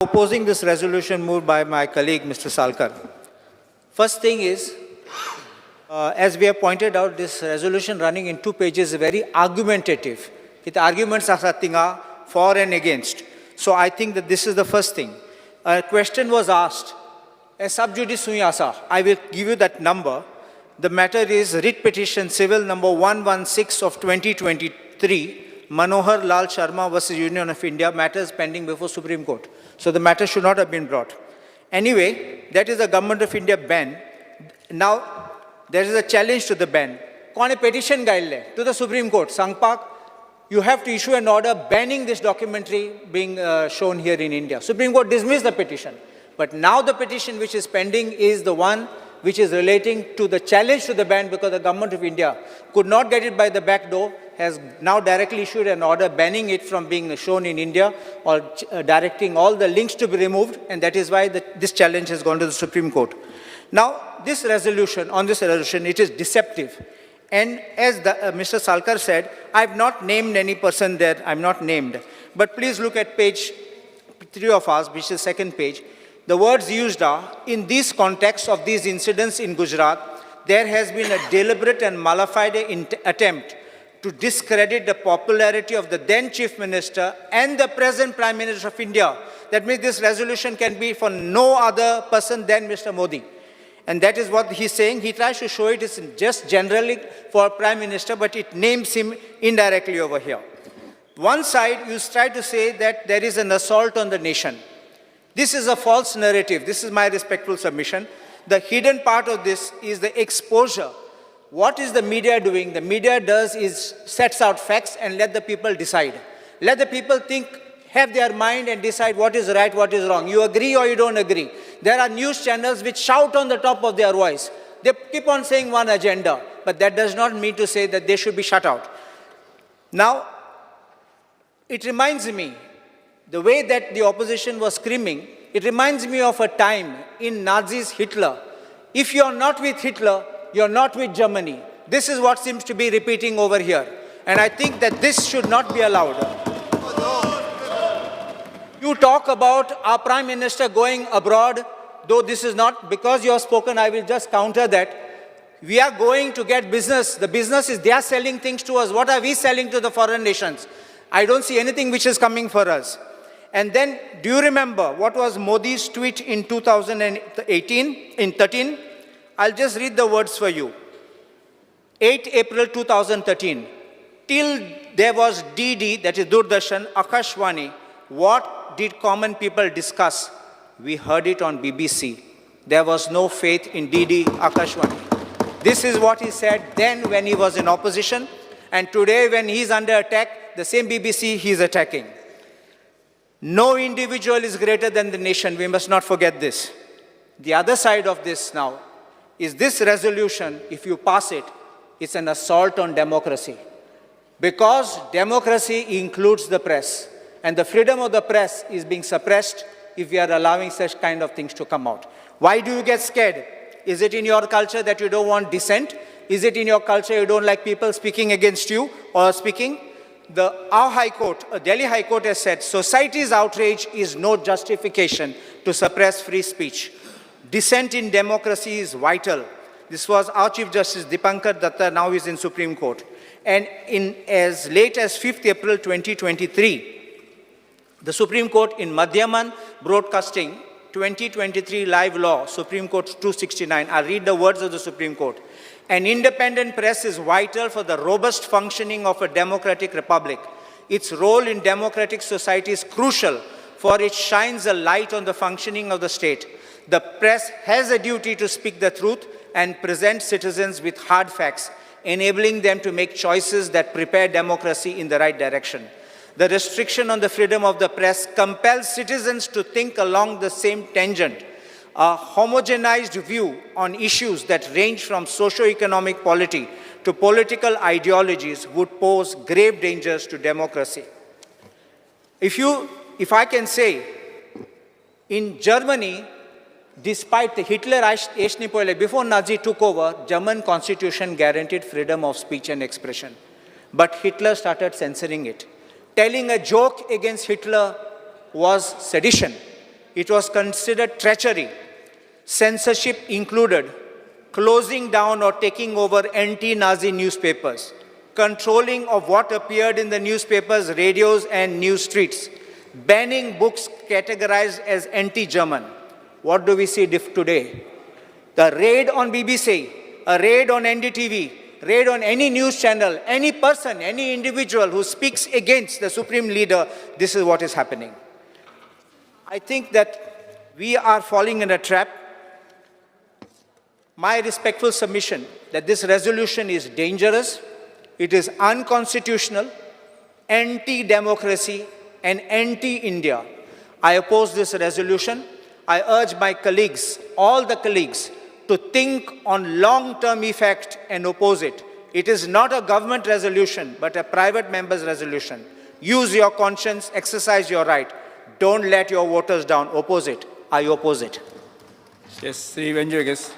Opposing this resolution moved by my colleague, Mr. Salkar. First thing is, as we have pointed out, this resolution running in 2 pages is very argumentative. The arguments are for and against. So I think that this is the first thing. A question was asked, a sub judice hui asa. I will give you that number. The matter is writ petition civil number 116 of 2023, Manohar Lal Sharma versus Union of India, matters pending before Supreme Court. So the matter should not have been brought. Anyway, that is the Government of India ban. Now, there is a challenge to the ban. Kone petition gaile to the Supreme Court. Sangpak, you have to issue an order banning this documentary being shown here in India. Supreme Court dismissed the petition. But now the petition which is pending is the one which is relating to the challenge to the ban, because the Government of India could not get it by the back door, has now directly issued an order banning it from being shown in India, or directing all the links to be removed, and that is why this challenge has gone to the Supreme Court. Now, this resolution, on this resolution, it is deceptive. And as Mr. Salkar said, I have not named any person there, I am not named. But please look at page 3 of ours, which is second page. The words used are, in this context of these incidents in Gujarat, there has been a deliberate and malafide attempt to discredit the popularity of the then Chief Minister and the present Prime Minister of India. That means this resolution can be for no other person than Mr. Modi. And that is what he's saying. He tries to show it is just generally for Prime Minister, but it names him indirectly over here. One side, you try to say that there is an assault on the nation. This is a false narrative. This is my respectful submission. The hidden part of this is the exposure. What is the media doing? The media does is sets out facts and let the people decide. Let the people think, have their mind and decide what is right, what is wrong. You agree or you don't agree. There are news channels which shout on the top of their voice. They keep on saying one agenda, but that does not mean to say that they should be shut out. Now, it reminds me, the way that the opposition was screaming, it reminds me of a time in Nazis Hitler. If you're not with Hitler, you're not with Germany. This is what seems to be repeating over here. And I think that this should not be allowed. You talk about our Prime Minister going abroad, though this is not, because you have spoken, I will just counter that. We are going to get business. The business is they are selling things to us. What are we selling to the foreign nations? I don't see anything which is coming for us. And then, do you remember what was Modi's tweet in 2013? I'll just read the words for you. 8 April 2013. Till there was DD, that is Doordarshan, Akashwani, what did common people discuss? We heard it on BBC. There was no faith in DD Akashwani. This is what he said then when he was in opposition. And today when he's under attack, the same BBC he is attacking. No individual is greater than the nation. We must not forget this. The other side of this now is this resolution, if you pass it, it's an assault on democracy. Because democracy includes the press. And the freedom of the press is being suppressed if we are allowing such kind of things to come out. Why do you get scared? Is it in your culture that you don't want dissent? Is it in your culture you don't like people speaking against you or speaking? Our High Court, Delhi High Court has said, society's outrage is no justification to suppress free speech. Dissent in democracy is vital. This was our Chief Justice Dipankar Datta, now is in Supreme Court. And in as late as 5th April 2023, the Supreme Court in Madhyaman Broadcasting 2023 live law, Supreme Court 269, I'll read the words of the Supreme Court. An independent press is vital for the robust functioning of a democratic republic. Its role in democratic society is crucial, for it shines a light on the functioning of the state. The press has a duty to speak the truth and present citizens with hard facts, enabling them to make choices that prepare democracy in the right direction. The restriction on the freedom of the press compels citizens to think along the same tangent. A homogenized view on issues that range from socio-economic polity to political ideologies would pose grave dangers to democracy. If I can say, in Germany, despite the Hitler before Nazi took over, German constitution guaranteed freedom of speech and expression. But Hitler started censoring it. Telling a joke against Hitler was sedition. It was considered treachery. Censorship included closing down or taking over anti-Nazi newspapers, controlling of what appeared in the newspapers, radios, and news streets, banning books categorized as anti-German. What do we see today? The raid on BBC, a raid on NDTV, raid on any news channel, any person, any individual who speaks against the supreme leader, this is what is happening. I think that we are falling in a trap. My respectful submission that this resolution is dangerous, it is unconstitutional, anti-democracy, and anti-India. I oppose this resolution. I urge my colleagues, all the colleagues, to think on long-term effect and oppose it. It is not a government resolution, but a private member's resolution. Use your conscience, exercise your right. Don't let your voters down. Oppose it. I oppose it. Yes, Sri Venju, I guess.